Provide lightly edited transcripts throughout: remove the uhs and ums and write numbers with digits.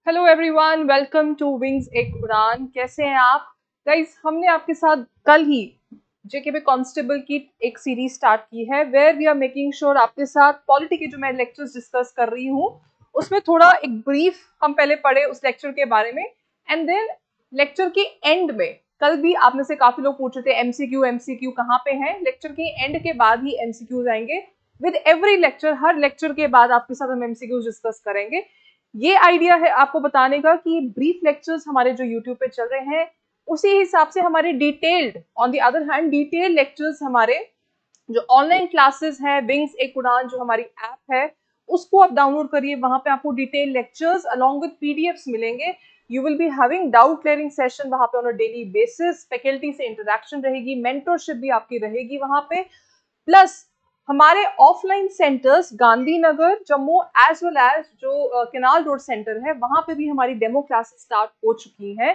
Hello everyone, welcome to wings एक उड़ान। कैसे हैं आप गाइस? हमने आपके साथ कल ही जेकेपी कांस्टेबल की एक सीरीज स्टार्ट की है where we are making sure आपके साथ पॉलिटी के जो मैं लेक्चर्स डिस्कस कर रही हूँ उसमें थोड़ा एक ब्रीफ हम पहले पढ़े उस लेक्चर के बारे में, एंड देन लेक्चर के एंड में कल भी आप में से काफी लोग पूछ रहे थे एमसीक्यू कहाँ पे है। लेक्चर के एंड के बाद ही एमसीक्यूज आएंगे। With every lecture, her lecture के बाद आपके साथ हम एमसीक्यूज डिस्कस करेंगे। ये आइडिया है आपको बताने का कि ब्रीफ लेक्चर्स हमारे जो यूट्यूब पे चल रहे हैं उसी हिसाब से हमारे detailed, on the other hand detailed lectures हमारे जो ऑनलाइन क्लासेस है विंग्स एक उड़ान जो हमारी ऐप है उसको आप डाउनलोड करिए। वहां पे आपको detail lectures along with PDFs मिलेंगे। You will be having doubt clearing session वहां पे on a daily basis. Faculty से इंटरेक्शन रहेगी, मेंटरशिप भी आपकी रहेगी वहां पे। प्लस हमारे offline centres Gandhinagar, Jammu as well as जो केनाल रोड सेंटर है वहां पे भी हमारी डेमो क्लासेस स्टार्ट हो चुकी हैं।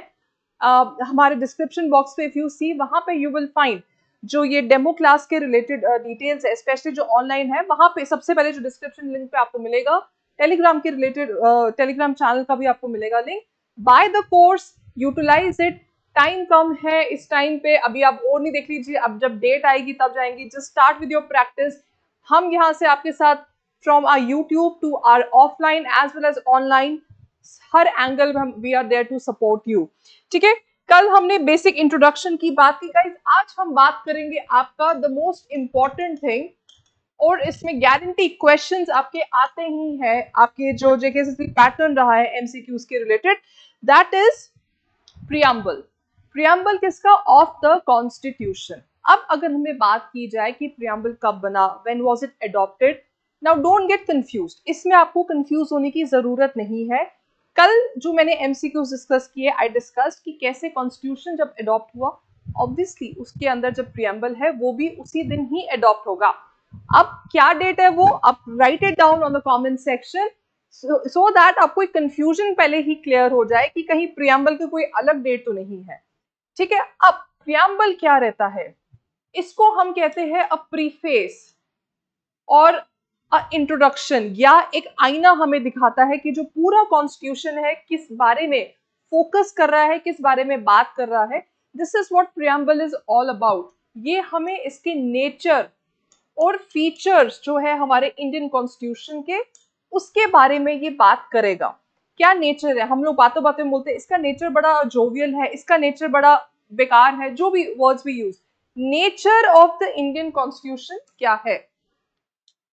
हमारे डिस्क्रिप्शन बॉक्स पे इफ यू सी वहां पे यू विल फाइंड जो ये डेमो क्लास के रिलेटेड डिटेल्स है, स्पेशली जो ऑनलाइन है वहां पे सबसे पहले जो डिस्क्रिप्शन लिंक पे आपको मिलेगा टेलीग्राम के रिलेटेड टेलीग्राम चैनल का भी आपको मिलेगा link. By the course, utilise it. Time कम है इस टाइम पे, अभी आप और नहीं देख लीजिए, अब जब डेट आएगी तब जाएंगी। Just start with your practice. हम यहाँ से आपके साथ from our YouTube to our offline as well as online हर एंगल में हम we are there to support you. ठीक है, कल हमने बेसिक इंट्रोडक्शन की बात की गाइस, आज हम बात करेंगे आपका द मोस्ट इंपॉर्टेंट थिंग, और इसमें गारंटी क्वेश्चंस आपके आते ही हैं। आपके जो जेकेएसएससी पैटर्न रहा है एमसीक्यूज के related, that is preamble. Preamble किसका? Of the constitution. अब अगर हमें बात की जाए कि प्रियम्बल कब बना, when was it adopted, now don't get confused, इसमें आपको कंफ्यूज होने की जरूरत नहीं है। कल जो मैंने एमसीक्यूज डिस्कस किए, आई डिस्कस्ड कि कैसे कॉन्स्टिट्यूशन जब अडॉप्ट हुआ, ऑब्वियसली उसके अंदर जब प्रियम्बल है वो भी उसी दिन ही अडॉप्ट होगा। अब क्या डेट है वो, आप right it down on the comment section so that आपको एक कंफ्यूजन पहले ही क्लियर हो जाए कि कहीं प्रियम्बल की कोई अलग डेट तो नहीं है। ठीक है, अब प्रियम्बल क्या रहता है? इसको हम कहते हैं अ प्रीफेस और इंट्रोडक्शन, या एक आईना हमें दिखाता है कि जो पूरा कॉन्स्टिट्यूशन है किस बारे में फोकस कर रहा है, किस बारे में बात कर रहा है। This is what preamble is all about. ये हमें इसके नेचर और फीचर्स जो है हमारे इंडियन कॉन्स्टिट्यूशन के, उसके बारे में ये बात करेगा। क्या नेचर है? हम लोग बातों बातों में बोलते हैं इसका नेचर बड़ा जोवियल है, इसका नेचर बड़ा बेकार है, जो भी वर्ड्स भी use. Nature of the Indian constitution क्या है?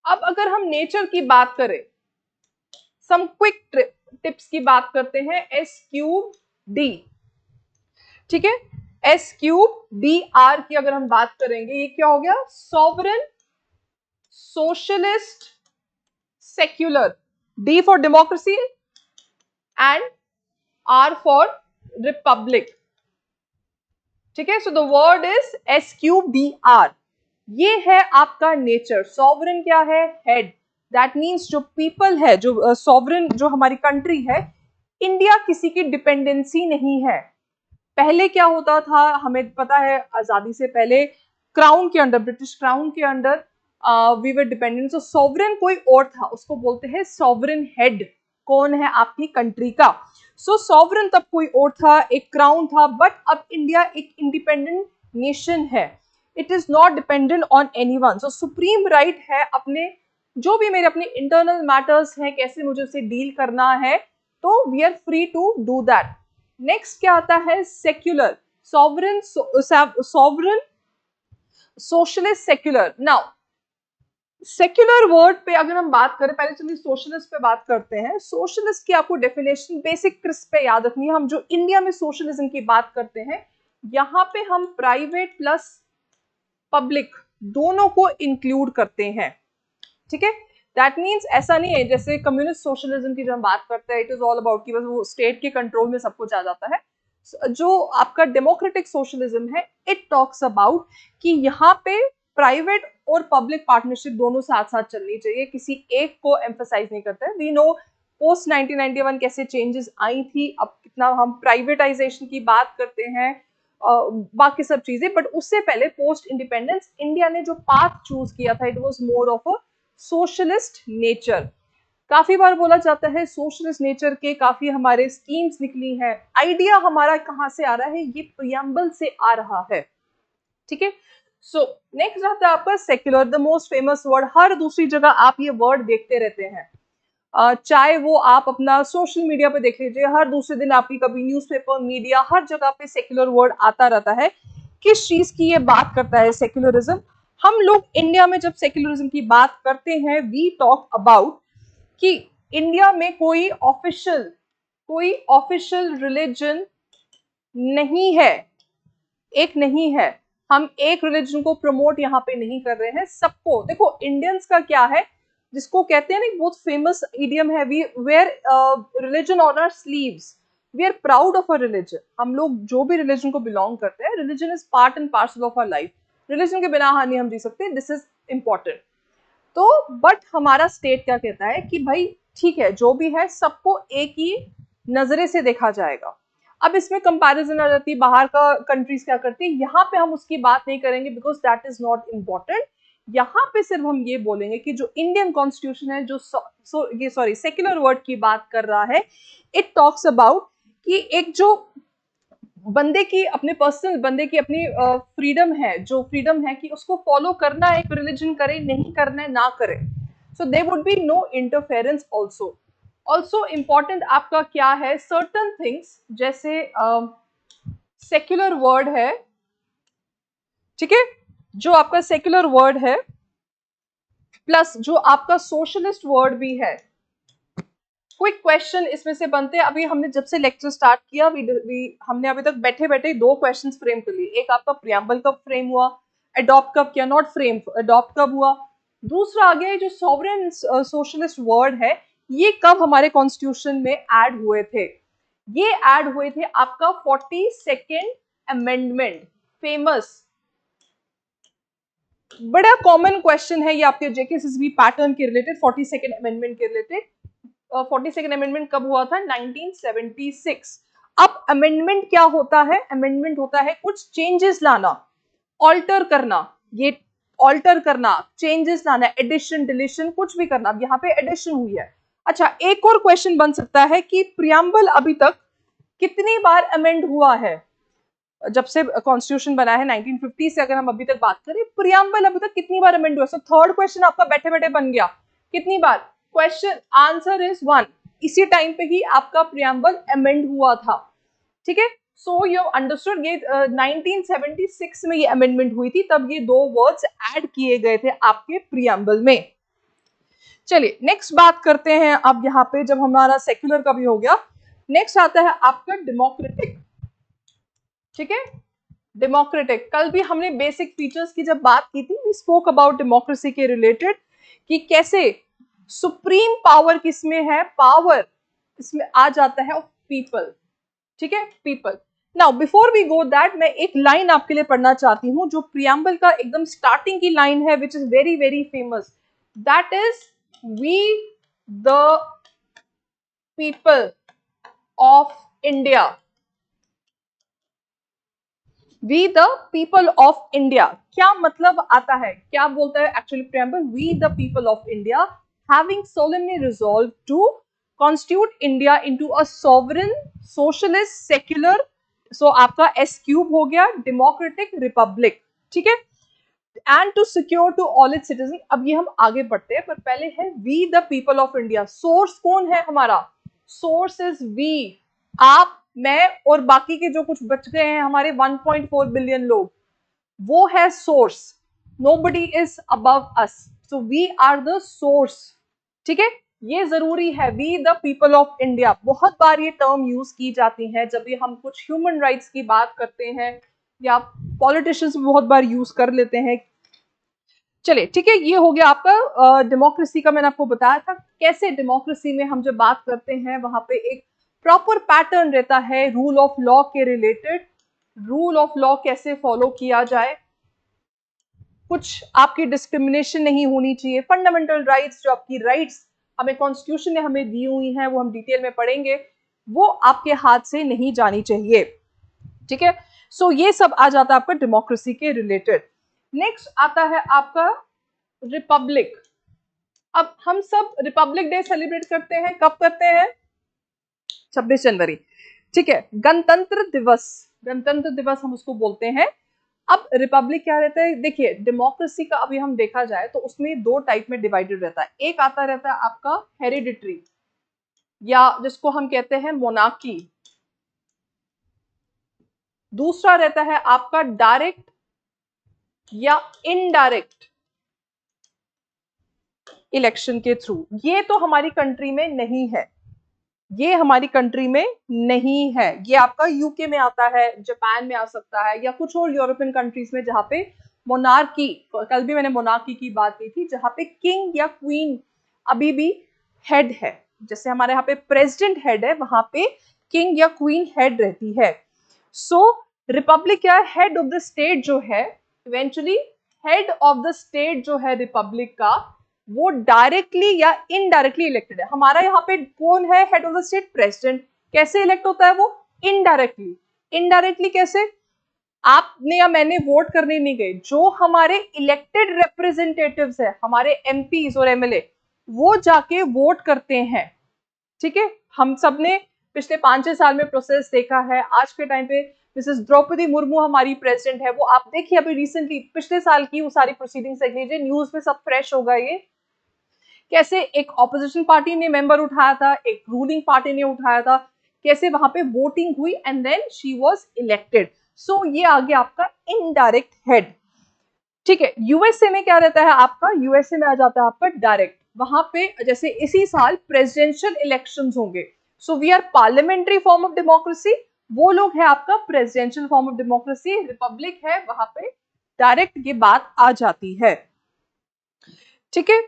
अब अगर हम नेचर की बात करें, सम क्विक टिप्स की बात करते हैं। एस क्यूब डी, ठीक है, एस क्यूब डी आर की अगर हम बात करेंगे, ये क्या हो गया? Sovereign, socialist, secular. D for democracy and R for republic. ठीक है, so the word is S cube D R. ये है आपका नेचर। सॉवरेन क्या है? हेड। दैट मीन्स जो पीपल है, जो सॉवरेन जो हमारी कंट्री है, इंडिया किसी की डिपेंडेंसी नहीं है। पहले क्या होता था हमें पता है, आजादी से पहले क्राउन के अंडर, ब्रिटिश क्राउन के under we were dependent. So sovereign कोई और था, उसको बोलते हैं सॉवरेन हेड। कौन है? आपकी कंट्री का। सो सॉवरेन तब कोई और था, एक क्राउन था, बट अब इंडिया एक इंडिपेंडेंट नेशन है। It is not dependent on anyone. So supreme right है अपने, जो भी मेरे अपने इंटरनल मैटर्स हैं, कैसे मुझे उसे डील करना है, तो we are free to do that. Next क्या आता है? Secular. Sovereign, sovereign, socialist, secular. Now secular word पे अगर हम बात करें, पहले चलिए सोशलिस्ट पे बात करते हैं। सोशलिस्ट की आपको डेफिनेशन बेसिक क्रिस्प पे याद रखनी है। हम जो इंडिया में सोशलिज्म की बात करते हैं, यहाँ पे हम प्राइवेट प्लस पब्लिक दोनों को इंक्लूड करते हैं। ठीक है, दैट मीन्स ऐसा नहीं है जैसे कम्युनिस्ट सोशलिज्म की जब हम बात करते हैं, इट इज ऑल अबाउट कि बस वो स्टेट के कंट्रोल में सब कुछ आ जाता है। जो आपका डेमोक्रेटिक सोशलिज्म है, इट टॉक्स अबाउट कि यहाँ पे प्राइवेट और पब्लिक पार्टनरशिप दोनों साथ साथ चलनी चाहिए, किसी एक को एम्फसाइज नहीं करते हैं। वी नो पोस्ट 1991 कैसे चेंजेस आई थी, अब कितना हम प्राइवेटाइजेशन की बात करते हैं, बाकी सब चीजें। बट उससे पहले पोस्ट इंडिपेंडेंस इंडिया ने जो पाथ चूज किया था, it was more of a socialist nature. काफी बार बोला जाता है सोशलिस्ट नेचर के काफी हमारे स्कीम्स निकली हैं। आइडिया हमारा कहाँ से आ रहा है? ये प्रियम्बल से आ रहा है। ठीक है, सो नेक्स्ट आता है आपका secular, the most famous word. हर दूसरी जगह आप ये वर्ड देखते रहते हैं, चाहे वो आप अपना सोशल मीडिया पे देख लीजिए, हर दूसरे दिन आपकी कभी न्यूज़पेपर, मीडिया, हर जगह पे सेक्युलर वर्ड आता रहता है। किस चीज की ये बात करता है सेक्युलरिज्म? हम लोग इंडिया में जब सेक्युलरिज्म की बात करते हैं, वी टॉक अबाउट कि इंडिया में कोई ऑफिशियल रिलीजन नहीं है, एक नहीं है। हम एक रिलीजन को प्रमोट यहाँ पे नहीं कर रहे हैं, सबको। देखो इंडियंस का क्या है, जिसको कहते हैं ना, बहुत फेमस इडियम है, we wear religion on our sleeves, we are proud of a religion. हम लोग जो भी रिलीजन को बिलोंग करते हैं, religion is part and parcel of our life. Religion के बिना हानि हम जी सकते हैं, दिस इज इंपॉर्टेंट। तो बट हमारा स्टेट क्या कहता है कि भाई ठीक है, जो भी है सबको एक ही नजरे से देखा जाएगा। अब इसमें कंपैरिजन आ जाती है, बाहर का कंट्रीज क्या करती है, यहाँ पे हम उसकी बात नहीं करेंगे because that is not important. यहाँ पे सिर्फ हम ये बोलेंगे कि जो इंडियन कॉन्स्टिट्यूशन है, जो ये सेक्युलर वर्ड की बात कर रहा है, इट टॉक्स अबाउट कि एक जो बंदे की अपने पर्सनल, बंदे की अपनी फ्रीडम है, जो फ्रीडम है कि उसको फॉलो करना है, एक रिलीजन करे, नहीं करना है ना करे। So they would be no interference also important आपका क्या है, सर्टन थिंग्स, जैसे सेक्युलर वर्ड है, ठीक है, जो आपका सेक्युलर वर्ड है प्लस जो आपका सोशलिस्ट वर्ड भी है। क्विक क्वेश्चन इसमें से बनते हैं। अभी हमने जब से लेक्चर स्टार्ट किया, हमने अभी तक बैठे बैठे 2 क्वेश्चंस फ्रेम कर लिए। एक आपका प्रियम्बल कब फ्रेम हुआ, अडॉप्ट कब किया, नॉट फ्रेम, अडॉप्ट कब हुआ। दूसरा आ गया जो सॉवरेन सोशलिस्ट वर्ड है, ये कब हमारे कॉन्स्टिट्यूशन में ऐड हुए थे। ये ऐड हुए थे आपका 42nd अमेंडमेंट, फेमस, बड़ा कॉमन क्वेश्चन है ये आपके जेकेसीएसबी पैटर्न के रिलेटेड, 42nd अमेंडमेंट के रिलेटेड। 42nd अमेंडमेंट कब हुआ था? 1976। अब अमेंडमेंट क्या होता है? अमेंडमेंट होता है कुछ चेंजेस लाना, ऑल्टर करना, ये ऑल्टर करना, चेंजेस लाना, एडिशन, डिलीशन, कुछ भी करना। अब यहाँ पे एडिशन हुई है। अच्छा, एक और क्वेश्चन बन सकता है कि प्रियम्बल अभी तक कितनी बार अमेंड हुआ है? जब से कॉन्स्टिट्यूशन बना है 1950 से अगर हम अभी तक बात करें, प्रियम्बल अभी तक कितनी बार अमेंड हुआ? सो थर्ड क्वेश्चन आपका बैठे बैठे बन गया, कितनी बार? Question answer is 1। इसी टाइम पे ही आपका प्रियम्बल अमेंड हुआ था, ठीक है। सो यू अंडरस्टूड, ये 1976 में ये अमेंडमेंट हुई थी, तब ये 2 वर्ड्स ऐड किए गए थे आपके प्रियम्बल में। चलिए नेक्स्ट बात करते हैं। अब यहाँ पे जब हमारा सेक्युलर का भी हो गया, नेक्स्ट आता है आपका डेमोक्रेटिक, ठीक है। डेमोक्रेटिक, कल भी हमने बेसिक फीचर्स की जब बात की थी, वी स्पोक अबाउट डेमोक्रेसी के रिलेटेड कि कैसे सुप्रीम पावर किसमें है, पावर इसमें आ जाता है ऑफ पीपल, ठीक है, people. Now before we go that, मैं एक लाइन आपके लिए पढ़ना चाहती हूँ जो प्रियम्बल का एकदम स्टार्टिंग की लाइन है, which is very very famous, that is we the people of India. We the people of India, क्या मतलब आता है, क्या बोलता है actually preamble? We the people of India having solemnly resolved to constitute India into a sovereign, socialist, secular, so आपका S cube हो गया, डेमोक्रेटिक रिपब्लिक, ठीक है, and to secure to all its citizen. अब ये हम आगे बढ़ते हैं, पर पहले है we the people of India. Source कौन है हमारा? सोर्स इज वी, आप, मैं और बाकी के जो कुछ बच गए हैं हमारे 1.4 बिलियन लोग, वो है source. Nobody is above us, so we are the source, ठीक है। ये जरूरी है, we the people of India. बहुत बार ये टर्म यूज की जाती है जब भी हम कुछ ह्यूमन राइट्स की बात करते हैं, या पॉलिटिशियंस बहुत बार यूज कर लेते हैं। चलिए ठीक है, ये हो गया आपका डेमोक्रेसी का। मैंने आपको बताया था कैसे डेमोक्रेसी में हम जब बात करते हैं वहां पे एक प्रॉपर पैटर्न रहता है रूल ऑफ लॉ के रिलेटेड। रूल ऑफ लॉ कैसे फॉलो किया जाए, कुछ आपकी डिस्क्रिमिनेशन नहीं होनी चाहिए, फंडामेंटल राइट्स, जो आपकी राइट्स हमें कॉन्स्टिट्यूशन ने हमें दी हुई हैं, वो हम डिटेल में पढ़ेंगे, वो आपके हाथ से नहीं जानी चाहिए, ठीक है। सो ये सब आ जाता है आपका डेमोक्रेसी के रिलेटेड। नेक्स्ट आता है आपका रिपब्लिक। अब हम सब रिपब्लिक डे सेलिब्रेट करते हैं, कब करते हैं? 26 जनवरी, ठीक है। गणतंत्र दिवस, गणतंत्र दिवस हम उसको बोलते हैं। अब रिपब्लिक क्या रहता है? देखिए, डेमोक्रेसी का अभी हम देखा जाए तो उसमें दो टाइप में डिवाइडेड रहता है। एक आता रहता है आपका हेरिडिटरी, या जिसको हम कहते हैं मोनार्की। दूसरा रहता है आपका डायरेक्ट या इनडायरेक्ट इलेक्शन के थ्रू। ये तो हमारी कंट्री में नहीं है, ये हमारी कंट्री में नहीं है। ये आपका यूके में आता है, जापान में आ सकता है, या कुछ और यूरोपियन कंट्रीज में जहां पे मोनार्की, कल भी मैंने मोनार्की की बात की थी, जहां पे किंग या क्वीन अभी भी हेड है। जैसे हमारे यहाँ पे प्रेसिडेंट हेड है, वहां पे किंग या क्वीन हेड रहती है। सो रिपब्लिक क्या है? हेड ऑफ द स्टेट जो है, eventually head of the state जो है रिपब्लिक का, वो डायरेक्टली या इनडायरेक्टली इलेक्टेड है। हमारा यहाँ पे कौन है head of the state? President. कैसे इलेक्ट होता है वो? इनडायरेक्टली। इनडायरेक्टली कैसे? आपने या मैंने वोट करने नहीं गए, जो हमारे इलेक्टेड रिप्रेजेंटेटिव्स है, हमारे एमपीज और एमएलए, वो जाके वोट करते हैं, ठीक है। हम सब ने पिछले 5-6 साल में प्रोसेस देखा है। आज के टाइम पे मिसेस द्रौपदी मुर्मू हमारी प्रेसिडेंट है, वो आप देखिए अभी रिसेंटली पिछले साल की वो सारी प्रोसीडिंग्स देख लीजिए, न्यूज में सब फ्रेश होगा ये। कैसे एक ऑपोजिशन पार्टी ने मेंबर उठाया था, एक रूलिंग पार्टी ने उठाया था, कैसे वहां पे वोटिंग हुई and then she was elected. So ये आ गया आपका इनडायरेक्ट हेड, ठीक है। यूएसए में क्या रहता है आपका? यूएसए में आ जाता है आपका डायरेक्ट। वहां पे जैसे इसी साल प्रेसिडेंशियल इलेक्शंस होंगे, so we are parliamentary form of democracy, वो लोग है आपका presidential form of democracy. Republic है, वहां पे डायरेक्ट ये बात आ जाती है, ठीक है।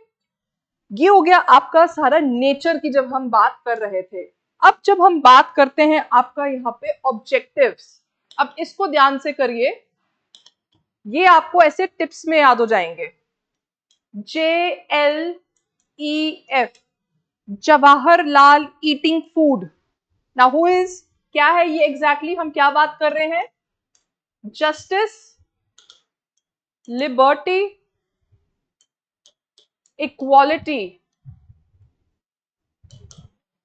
ये हो गया आपका सारा नेचर की जब हम बात कर रहे थे। अब जब हम बात करते हैं आपका यहाँ पे ऑब्जेक्टिव्स, अब इसको ध्यान से करिए, ये आपको ऐसे टिप्स में याद हो जाएंगे। JLEF, Jawaharlal eating food. Now who is, क्या है ये एग्जैक्टली हम क्या बात कर रहे हैं? Justice, liberty, equality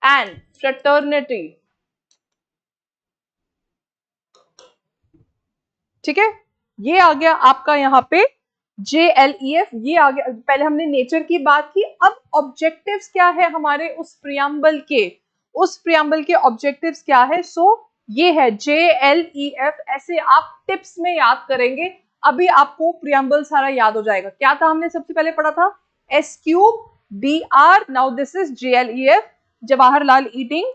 and fraternity, ठीक है। ये आ गया आपका यहाँ पे JLEF, ये आ गया। पहले हमने नेचर की बात की, अब ऑब्जेक्टिव्स क्या है हमारे उस प्रियम्बल के, उस प्रियम्बल के ऑब्जेक्टिव्स क्या है? सो ये है JLEF, ऐसे आप टिप्स में याद करेंगे, अभी आपको प्रियम्बल सारा याद हो जाएगा। क्या था हमने सबसे पहले पढ़ा था? SQBR, now this is JLEF, Jawaharlal eating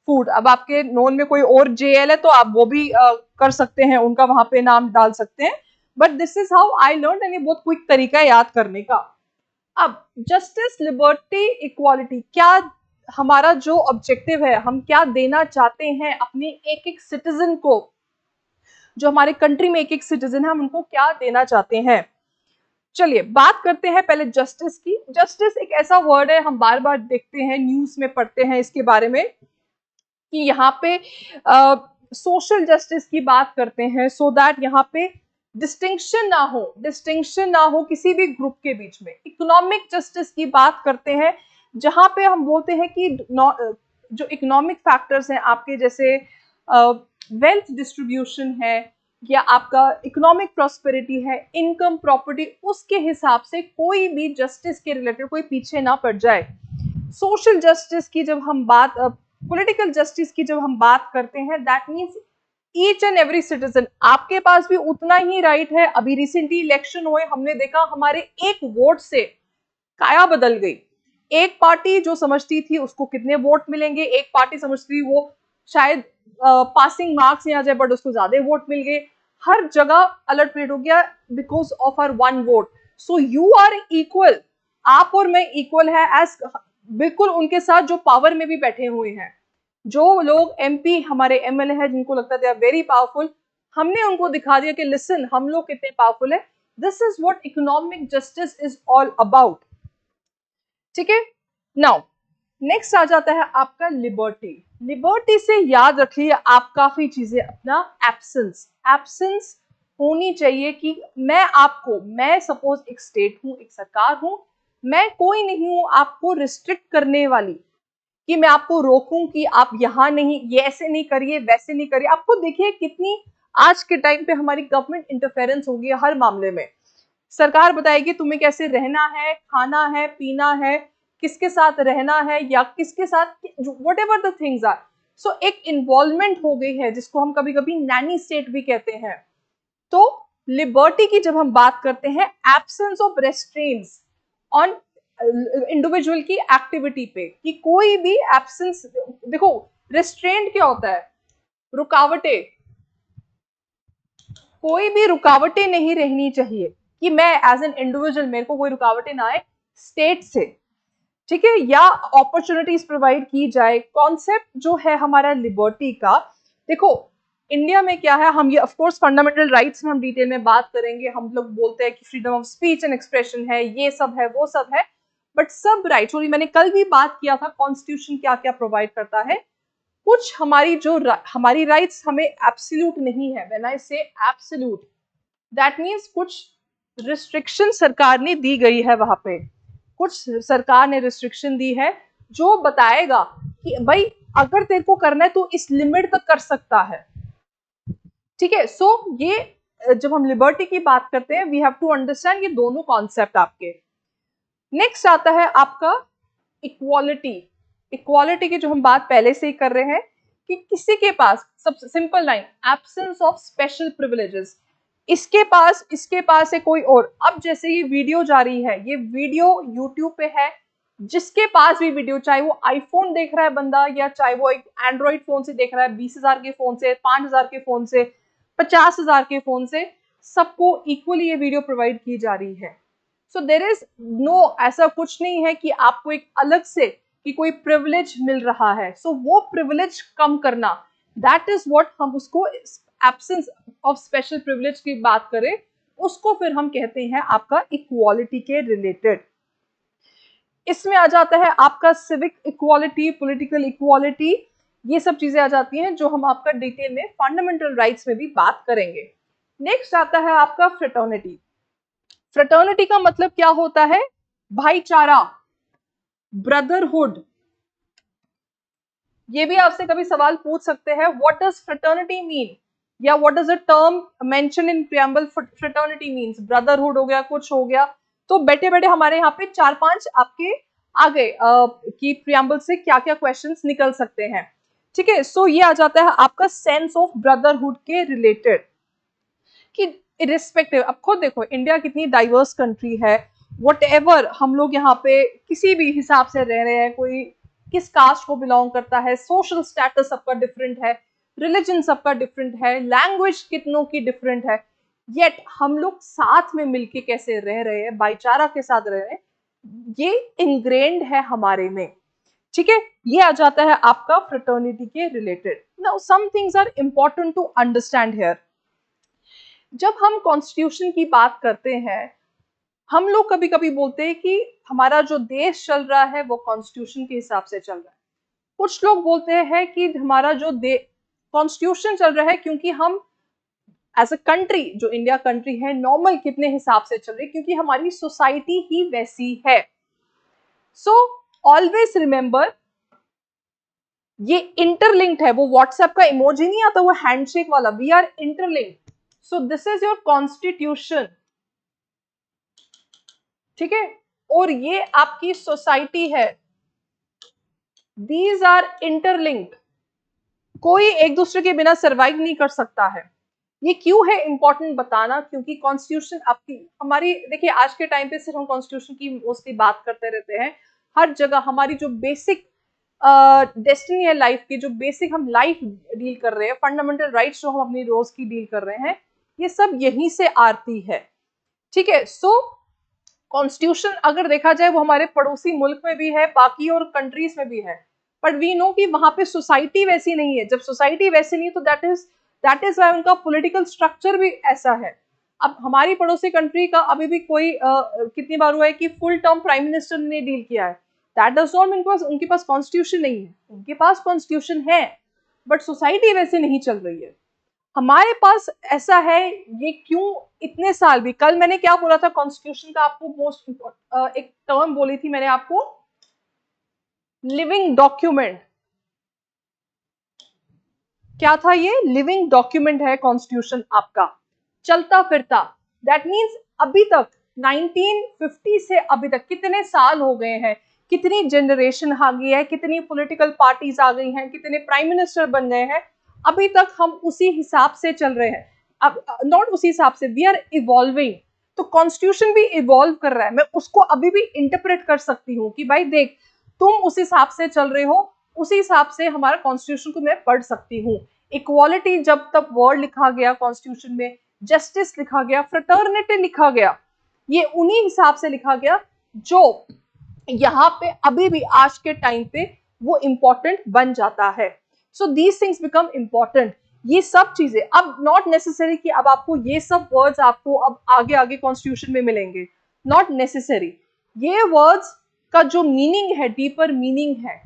food. अब आपके नोन में कोई और JL है तो आप वो भी कर सकते हैं, उनका वहां पे नाम डाल सकते हैं, but this is how I learn, and ये बहुत क्विक तरीका है याद करने का। अब जस्टिस, लिबर्टी, इक्वालिटी, क्या हमारा जो ऑब्जेक्टिव है, हम क्या देना चाहते हैं अपने एक एक सिटीजन को, जो हमारे कंट्री में एक एक सिटीजन है, हम उनको क्या देना चाहते हैं। चलिए बात करते हैं पहले जस्टिस की। जस्टिस एक ऐसा वर्ड है, हम बार बार देखते हैं, न्यूज में पढ़ते हैं इसके बारे में, कि यहाँ पे सोशल जस्टिस की बात करते हैं, सो दैट यहाँ पे डिस्टिंक्शन ना हो, डिस्टिंक्शन ना हो किसी भी ग्रुप के बीच में। इकोनॉमिक जस्टिस की बात करते हैं, जहां पे हम बोलते हैं कि जो इकोनॉमिक फैक्टर्स हैं आपके, जैसे वेल्थ डिस्ट्रीब्यूशन है, या आपका इकोनॉमिक प्रॉस्पेरिटी है, इनकम, प्रॉपर्टी, उसके हिसाब से कोई भी जस्टिस के रिलेटेड कोई पीछे ना पड़ जाए। सोशल जस्टिस की जब हम बात, पॉलिटिकल जस्टिस की जब हम बात करते हैं, that means each and every citizen, आपके पास भी उतना ही राइट है। अभी रिसेंटली इलेक्शन हुए, हमने देखा हमारे एक वोट से काया बदल गई। एक पार्टी जो समझती थी उसको कितने वोट मिलेंगे, एक पार्टी समझती थी वो शायद पासिंग मार्क्स नहीं आ जाए, बट उसको ज्यादा वोट मिल गए। हर जगह अलर्ट पीरियड हो गया because of our one vote. So you are equal, आप और मैं इक्वल है एज, बिल्कुल उनके साथ जो पावर में भी बैठे हुए हैं, जो लोग एमपी हमारे एमएलए हैं, जिनको लगता है दे आर वेरी पावरफुल, हमने उनको दिखा दिया कि लिसन, हम लोग कितने पावरफुल है। This is what economic justice is all about, ठीक है। नाउ नेक्स्ट आ जाता है आपका लिबर्टी। लिबर्टी से याद रखिए आप काफी चीजें, अपना एब्सेंस, एब्सेंस होनी चाहिए कि मैं आपको, मैं सपोज एक स्टेट हूं, एक सरकार हूं, मैं कोई नहीं हूं आपको रिस्ट्रिक्ट करने वाली कि मैं आपको रोकूं कि आप यहाँ नहीं, ये ऐसे नहीं करिए, वैसे नहीं करिए। आपको देखिए कितनी आज के टाइम पे हमारी गवर्नमेंट इंटरफेरेंस होगी हर मामले में। सरकार बताएगी तुम्हें कैसे रहना है, खाना है, पीना है, किसके साथ रहना है, या किसके साथ whatever the things are. So एक इन्वॉल्वमेंट हो गई है जिसको हम कभी कभी नैनी स्टेट भी कहते हैं। तो लिबर्टी की जब हम बात करते हैं, एब्सेंस ऑफ रेस्ट्रेंट्स ऑन इंडिविजुअल की एक्टिविटी पे, कि कोई भी एब्सेंस, देखो रेस्ट्रेंट क्या होता है, रुकावटें, कोई भी रुकावटें नहीं रहनी चाहिए कि मैं एज एन इंडिविजुअल, मेरे को कोई रुकावटें ना आए स्टेट से, ठीक है, या अपॉर्चुनिटीज प्रोवाइड की जाए। कॉन्सेप्ट जो है हमारा लिबर्टी का, देखो इंडिया में क्या है, हम ये ऑफ कोर्स फंडामेंटल राइट्स में हम डिटेल में बात करेंगे। हम लोग बोलते हैं कि freedom of speech and expression है, ये सब है, वो सब है, बट सब राइट्स, और मैंने कल भी बात किया था कॉन्स्टिट्यूशन क्या क्या प्रोवाइड करता है। कुछ हमारी जो हमारी राइट्स हमें एब्सोल्यूट नहीं है। व्हेन आई से एब्सोल्यूट, दैट मींस कुछ रिस्ट्रिक्शन सरकार ने दी गई है, वहां पे कुछ सरकार ने रिस्ट्रिक्शन दी है जो बताएगा कि भाई अगर तेरे को करना है तो इस लिमिट तक कर सकता है, ठीक है। सो ये जब हम लिबर्टी की बात करते हैं, वी हैव टू अंडरस्टैंड ये दोनों कॉन्सेप्ट आपके। नेक्स्ट आता है आपका इक्वालिटी। इक्वालिटी की जो हम बात पहले से ही कर रहे हैं कि किसी के पास, सबसे simple line, absence of special privileges, इसके पास है कोई और। अब जैसे ये वीडियो जा रही है, ये वीडियो यूट्यूब पे है, जिसके पास भी वीडियो, चाहे वो आईफोन देख रहा है बंदा, या चाहे वो एक एंड्रॉइड फोन से देख रहा है, 20,000 के फोन से, 5,000 के फोन से, 50,000 के फोन से, सबको इक्वली ये वीडियो प्रोवाइड की जा रही है। सो देयर इज नो, ऐसा कुछ नहीं है कि आपको एक अलग से कि कोई प्रिविलेज मिल रहा है। सो वो प्रिविलेज कम करना, दैट इज व्हाट हम उसको एब्सेंस ऑफ स्पेशल प्रिविलेज की बात करें, उसको फिर हम कहते हैं आपका इक्वालिटी के रिलेटेड। इसमें आ जाता है आपका सिविक इक्वालिटी, पॉलिटिकल इक्वालिटी, ये सब चीजें आ जाती हैं जो हम आपका डिटेल में फंडामेंटल राइट्स में भी बात करेंगे। नेक्स्ट आता है आपका फ्रेटर्निटी। फ्रेटर्निटी का मतलब क्या होता है, भाईचारा, ब्रदरहुड। ये भी आपसे कभी सवाल पूछ सकते हैं, व्हाट डज फ्रेटर्निटी मीन, या what does a term mention in preamble, fraternity means brotherhood हो गया, कुछ हो गया। तो बैठे बैठे हमारे यहाँ पे 4-5 आपके आ गए कि प्रियम्बल से क्या क्या क्वेश्चंस निकल सकते हैं, ठीक है। सो ये आ जाता है आपका सेंस ऑफ ब्रदरहुड के रिलेटेड, कि इरिस्पेक्टिव, अब खुद देखो इंडिया कितनी डाइवर्स कंट्री है, व्हाटएवर हम लोग यहाँ पे किसी भी हिसाब से रह रहे हैं, कोई किस कास्ट को बिलोंग करता है, सोशल स्टेटस सबका डिफरेंट है, रिलीजन सबका डिफरेंट है, लैंग्वेज कितनों की डिफरेंट है, येट हम लोग साथ में मिलके कैसे रह रहे हैं, भाईचारा के साथ रह रहे हैं, ये इनग्रेन्ड है हमारे में, ठीक है। ये आ जाता है आपका फ्रेटर्निटी के related. Now some things are important to understand here. जब हम कॉन्स्टिट्यूशन की बात करते हैं, हम लोग कभी कभी बोलते हैं कि हमारा जो देश चल रहा है वो कॉन्स्टिट्यूशन के हिसाब से चल रहा है। कुछ लोग बोलते हैं कि हमारा जो कॉन्स्टिट्यूशन चल रहा है क्योंकि हम एज अ कंट्री, जो इंडिया कंट्री है, नॉर्मल कितने हिसाब से चल रही है, क्योंकि हमारी सोसाइटी ही वैसी है। सो ऑलवेज रिमेंबर, ये इंटरलिंक्ड है। वो व्हाट्सएप का इमोजी नहीं आता, वो हैंडशेक वाला, we are interlinked. So this is your constitution, ठीक है, और ये आपकी सोसाइटी है, दीज आर इंटरलिंक्ड। कोई एक दूसरे के बिना सरवाइव नहीं कर सकता है। ये क्यों है इंपॉर्टेंट बताना, क्योंकि कॉन्स्टिट्यूशन आपकी, हमारी, देखिए आज के टाइम पे सिर्फ हम कॉन्स्टिट्यूशन की मोस्टली बात करते रहते हैं। हर जगह हमारी जो बेसिक डेस्टिनी है लाइफ की, जो बेसिक हम लाइफ डील कर रहे हैं, फंडामेंटल राइट्स जो हम अपनी रोज की डील कर रहे हैं, ये सब यहीं से आती है, ठीक है। सो कॉन्स्टिट्यूशन अगर देखा जाए वो हमारे पड़ोसी मुल्क में भी है, बाकी और कंट्रीज में भी है, बट वी नो कि वहां पे सोसाइटी वैसी नहीं है। जब सोसाइटी वैसी नहीं है तो दैट इज वाई उनका पॉलिटिकल स्ट्रक्चर भी ऐसा है। अब हमारी पड़ोसी कंट्री का अभी भी कोई कितनी बार हुआ है कि फुल टर्म प्राइम मिनिस्टर ने डील किया है, दैट डज नॉट मीन उनके पास कॉन्स्टिट्यूशन नहीं है। उनके पास कॉन्स्टिट्यूशन है बट सोसाइटी वैसे नहीं चल रही है। हमारे पास ऐसा है, ये क्यों इतने साल भी, कल मैंने क्या बोला था कॉन्स्टिट्यूशन का आपको, मोस्ट एक टर्म बोली थी मैंने आपको, लिविंग डॉक्यूमेंट। क्या था ये? लिविंग डॉक्यूमेंट है कॉन्स्टिट्यूशन आपका, चलता फिरता। दैट मीन्स अभी तक 1950 से अभी तक कितने साल हो गए हैं, कितनी जनरेशन आ गई है, कितनी पॉलिटिकल पार्टीज आ गई हैं, कितने प्राइम मिनिस्टर बन गए हैं, अभी तक हम उसी हिसाब से चल रहे हैं। अब नॉट उसी हिसाब से, वी आर इवॉल्विंग। तो कॉन्स्टिट्यूशन भी इवॉल्व कर रहा है, मैं उसको अभी भी इंटरप्रेट कर सकती हूँ कि भाई देख, तुम उस हिसाब से चल रहे हो, उसी हिसाब से हमारा कॉन्स्टिट्यूशन को मैं पढ़ सकती हूँ। इक्वालिटी जब तक वर्ड लिखा गया कॉन्स्टिट्यूशन में, जस्टिस लिखा गया, फ्रेटर्निटी लिखा गया, ये उन्हीं हिसाब से लिखा गया जो यहाँ पे अभी भी आज के टाइम पे वो इंपॉर्टेंट बन जाता है। So these things become important. ये सब चीजें अब नॉट नेसेसरी कि अब आपको ये सब वर्ड्स आपको अब आगे आगे कॉन्स्टिट्यूशन में मिलेंगे, नॉट नेसेसरी। ये वर्ड्स का जो मीनिंग है, डीपर मीनिंग है,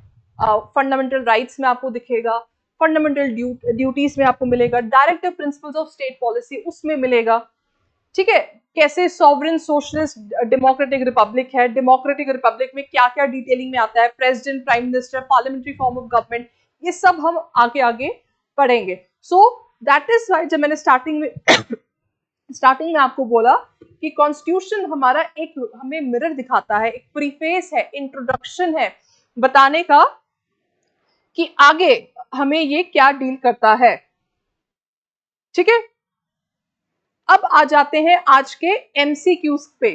फंडामेंटल राइट्स में आपको दिखेगा, फंडामेंटल ड्यूटीज में आपको मिलेगा, directive principles of state policy उसमें मिलेगा। ठीक है, कैसे सॉवरेन सोशलिस्ट डेमोक्रेटिक रिपब्लिक है, डेमोक्रेटिक रिपब्लिक में क्या क्या डिटेलिंग में आता है, president, prime minister, parliamentary form of government, ये सब हम आगे आगे पढ़ेंगे। सो दैट इज वाई जब मैंने स्टार्टिंग में आपको बोला कि कॉन्स्टिट्यूशन हमारा एक हमें मिरर दिखाता है, एक प्रीफेस है, इंट्रोडक्शन है बताने का कि आगे हमें ये क्या डील करता है। ठीक है, अब आ जाते हैं आज के एमसीक्यूज पे।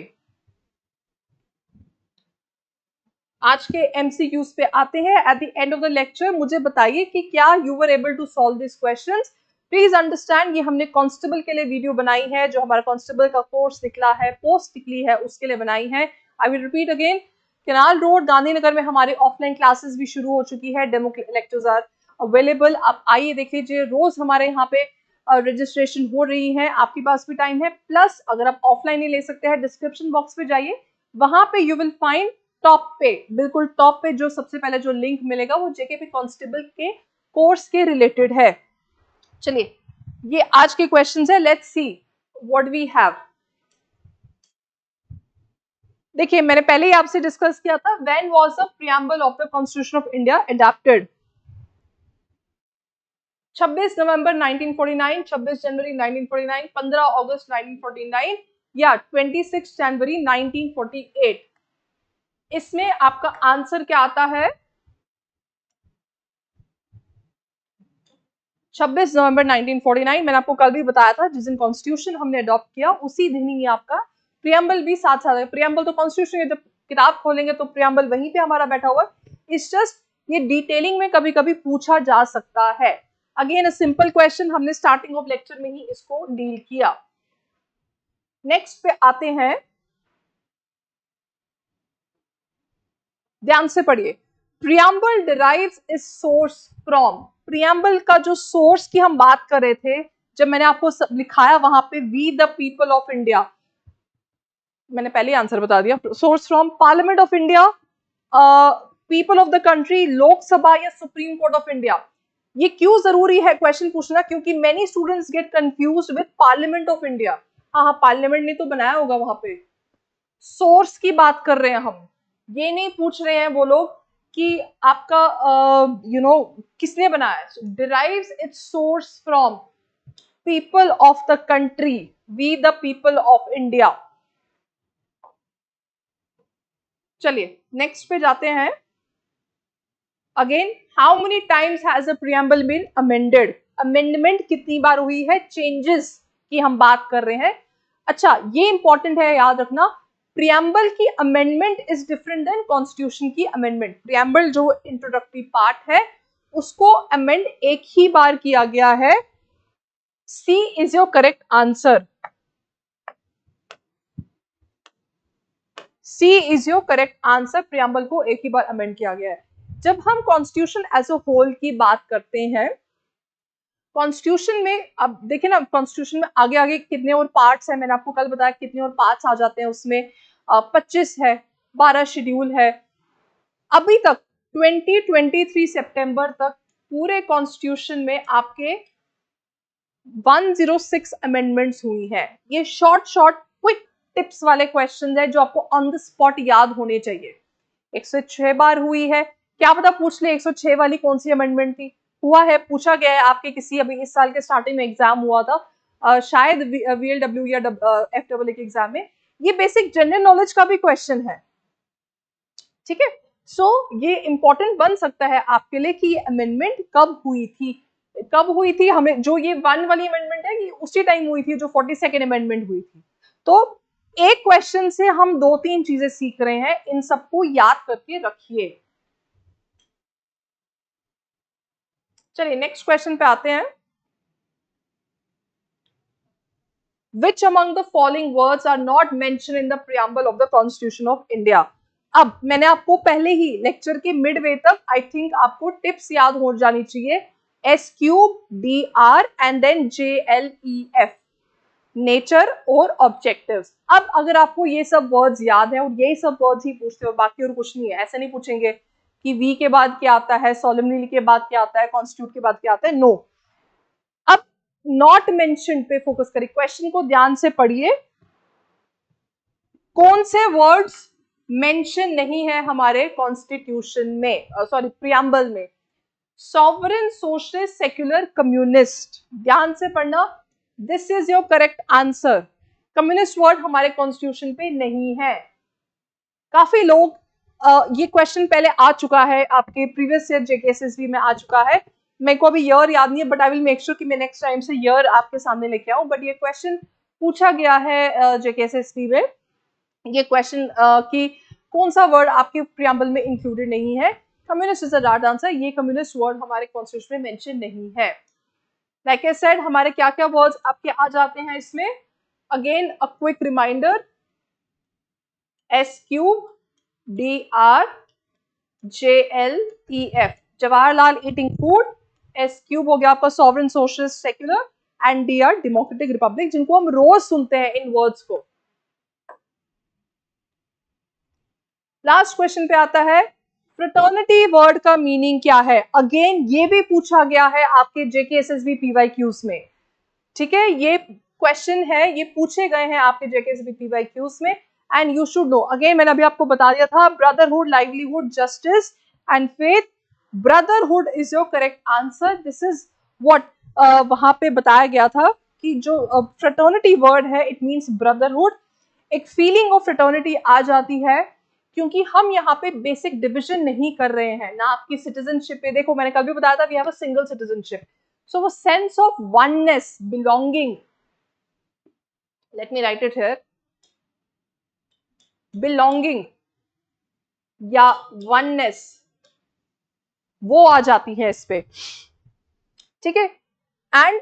आज के एमसीक्यूज पे आते हैं at the end of the lecture. मुझे बताइए कि क्या you were able to solve this questions. Please understand, ये हमने कांस्टेबल के लिए वीडियो बनाई है, जो हमारा कांस्टेबल का कोर्स निकला है, पोस्ट निकली है, उसके लिए बनाई है। I will repeat again, canal road Gandhinagar में हमारी ऑफलाइन क्लासेस भी शुरू हो चुकी है, डेमो लेक्चर्स आर अवेलेबल। आप आइए देख लीजिए, रोज हमारे यहाँ पे रजिस्ट्रेशन हो रही है, आपके पास भी टाइम है। प्लस अगर आप ऑफलाइन ही ले सकते हैं, डिस्क्रिप्शन बॉक्स पे जाइए, वहां पे यू विल फाइंड टॉप पे, बिल्कुल टॉप पे जो सबसे पहले जो लिंक मिलेगा वो जेकेपी कांस्टेबल के कोर्स के रिलेटेड है। चलिए, ये आज के क्वेश्चंस है, let's see what we have. देखिए, मैंने पहले ही आपसे डिस्कस किया था, when was the preamble of the constitution of India adopted? 26 November 1949, 26 January 1949, 15 August 1949 या 26 जनवरी 1948? इसमें आपका आंसर क्या आता है? 26 नवंबर 1949। मैंने आपको कल भी बताया था, जिस दिन कॉन्स्टिट्यूशन हमने अडॉप्ट किया उसी दिन ही आपका प्रियम्बल भी साथ साथ है। प्रियम्बल तो कॉन्स्टिट्यूशन, जब किताब खोलेंगे तो प्रियम्बल वहीं पे हमारा बैठा हुआ है। इट्स जस्ट ये डिटेलिंग में कभी कभी पूछा जा सकता है। अगेन अ सिंपल क्वेश्चन, हमने स्टार्टिंग ऑफ लेक्चर में ही इसको डील किया। नेक्स्ट पे आते हैं, ध्यान से पढ़िए। Preamble derives is source from. Preamble का जो सोर्स की हम बात कर रहे थे, जब मैंने आपको लिखाया वहां पे we the people of India, मैंने पहले आंसर बता दिया। Source from parliament of India, people of the country, Lok Sabha या सुप्रीम कोर्ट ऑफ इंडिया। ये क्यों जरूरी है क्वेश्चन पूछना? क्योंकि many students gate confused with parliament of India. हाँ, पार्लियामेंट ने तो बनाया होगा वहां पे, सोर्स की बात कर रहे हैं हम। ये नहीं पूछ रहे हैं वो लोग कि आपका किसने बनाया। Derives its source from people of the country, we the people of India. चलिए नेक्स्ट पे जाते हैं। Again, how many times has a preamble been amended? Amendment कितनी बार हुई है, चेंजेस की हम बात कर रहे हैं। अच्छा, ये इंपॉर्टेंट है, याद रखना, प्रियम्बल की amendment is different than constitution की अमेंडमेंट। प्रियम्बल जो इंट्रोडक्टरी पार्ट है, उसको अमेंड एक ही बार किया गया है। C is your correct answer. C is your correct answer. Preamble को एक ही बार अमेंड किया गया है। जब हम कॉन्स्टिट्यूशन एज अ होल की बात करते हैं, कॉन्स्टिट्यूशन में अब देखिए ना, कॉन्स्टिट्यूशन में आगे आगे कितने और पार्ट्स हैं, मैंने आपको कल बताया कितने और पार्ट्स आ जाते हैं उसमें। 25 है, 12 शेड्यूल है। अभी तक 2023 सितंबर तक पूरे कॉन्स्टिट्यूशन में आपके 106 अमेंडमेंट्स हुई हैं। ये शॉर्ट क्विक टिप्स वाले क्वेश्चन है जो आपको ऑन द स्पॉट याद होने चाहिए। 106 बार हुई है, क्या पता पूछ ले 106 वाली कौन सी अमेंडमेंट थी। हुआ है, पूछा गया है आपके किसी अभी इस साल के स्टार्टिंग में एग्जाम हुआ था, शायद VLW या FAA के एग्जाम में। ये बेसिक जनरल नॉलेज का भी क्वेश्चन है, ठीक है। सो ये इंपॉर्टेंट बन सकता है आपके लिए कि ये अमेंडमेंट कब हुई थी। हमें जो ये 1 वाली अमेंडमेंट है, ये उसी टाइम हुई थी जो 42nd अमेंडमेंट हुई थी। तो एक क्वेश्चन से हम 2-3 चीजें सीख रहे हैं, इन सबको याद करके रखिए। चलिए नेक्स्ट क्वेश्चन पे आते हैं। Which among the following words are not mentioned in the preamble of the Constitution of India? अब मैंने आपको पहले ही लेक्चर के मिडवे तक आई थिंक आपको टिप्स याद हो जानी चाहिए। SQDR and then JLEF, nature और ऑब्जेक्टिव्स। अब अगर आपको ये सब वर्ड्स याद है और यही सब वर्ड्स ही पूछते हो, बाकी और कुछ नहीं है, ऐसे नहीं पूछेंगे कि वी के बाद क्या आता है, सोलेमनली के बाद क्या आता है, कॉन्स्टिट्यूट के बाद क्या आता है, नो। अब नॉट मेंशन पे फोकस करिए, क्वेश्चन को ध्यान से पढ़िए। कौन से वर्ड्स मेंशन नहीं है हमारे कॉन्स्टिट्यूशन में, सॉरी प्रियम्बल में? Sovereign, socialist, secular, communist. ध्यान से पढ़ना, this is your correct answer. Communist word हमारे कॉन्स्टिट्यूशन पे नहीं है। काफी लोग ये क्वेश्चन पहले आ चुका है, आपके प्रीवियस ईयर JKSSB में आ चुका है। मेरे को अभी ईयर याद नहीं है, but I will make sure कि मैं नेक्स्ट टाइम से ईयर आपके सामने लेके आऊं। बट ये क्वेश्चन पूछा गया है JKSSB में, ये क्वेश्चन कि कौन सा वर्ड आपके प्रियम्बल में इंक्लूडेड नहीं है। Communist is the right answer. ये कम्युनिस्ट वर्ड हमारे कॉन्स्टिट्यूशन में मेंशन नहीं है। लाइक आई सेड, हमारे क्या क्या वर्ड्स आपके आ जाते हैं इसमें? Again a quick reminder, SQDR JLEF, Jawaharlal eating food. S cube हो गया आपका sovereign, socialist, secular, and DR democratic republic, जिनको हम रोज सुनते हैं इन वर्ड्स को। लास्ट क्वेश्चन पे आता है, फ्रेटर्निटी वर्ड का मीनिंग क्या है? अगेन ये भी पूछा गया है आपके JKSSB PYQs में, ठीक है। ये क्वेश्चन है, ये पूछे गए हैं आपके JKSSB PYQs में, and you should know. Again मैंने अभी आपको बता दिया था, brotherhood, livelihood, justice and faith. Brotherhood is your correct answer. This is what वहां पे बताया गया था कि जो फ्रेटर्निटी वर्ड है, इट मींस ब्रदरहुड। एक फीलिंग ऑफ फ्रेटर्निटी आ जाती है क्योंकि हम यहाँ पे बेसिक डिविजन नहीं कर रहे हैं ना आपकी सिटीजनशिप पे। देखो मैंने कल भी बताया था, we have a single citizenship. So वो sense of oneness, belonging, let me write it here, belonging या वननेस, वो आ जाती है इस पे, ठीक है। And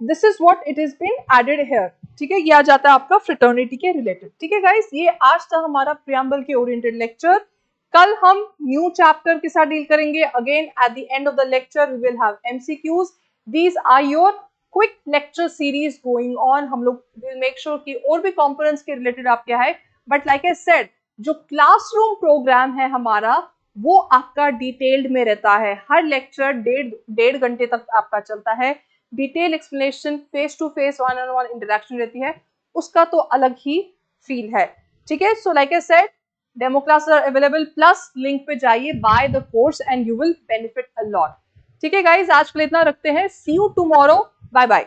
this is what it is been added here, ठीक है। ये आ जाता है आपका फ्रेटर्निटी के रिलेटेड, ठीक है गाइस। ये आज था हमारा प्रियम्बल के ओरिएंटेड लेक्चर। कल हम न्यू चैप्टर के साथ डील करेंगे। Again at the end of the lecture we will have MCQs। These are your quick lecture series going on. हम लोग विल मेक श्योर कि और भी कंपोनेंट्स के रिलेटेड आप क्या है, बट लाइक आई सेड, जो क्लासरूम प्रोग्राम है हमारा, वो आपका डिटेल्ड में रहता है। हर लेक्चर डेढ़ घंटे तक आपका चलता है। Detail explanation, face to face, one on one interaction रहती है, उसका तो अलग ही फील है, ठीक है। So like I said, demo class are available, plus link पे जाइए, buy the course and you will benefit a lot, ठीक है गाइज। आज के लिए इतना रखते हैं। See you tomorrow, bye bye.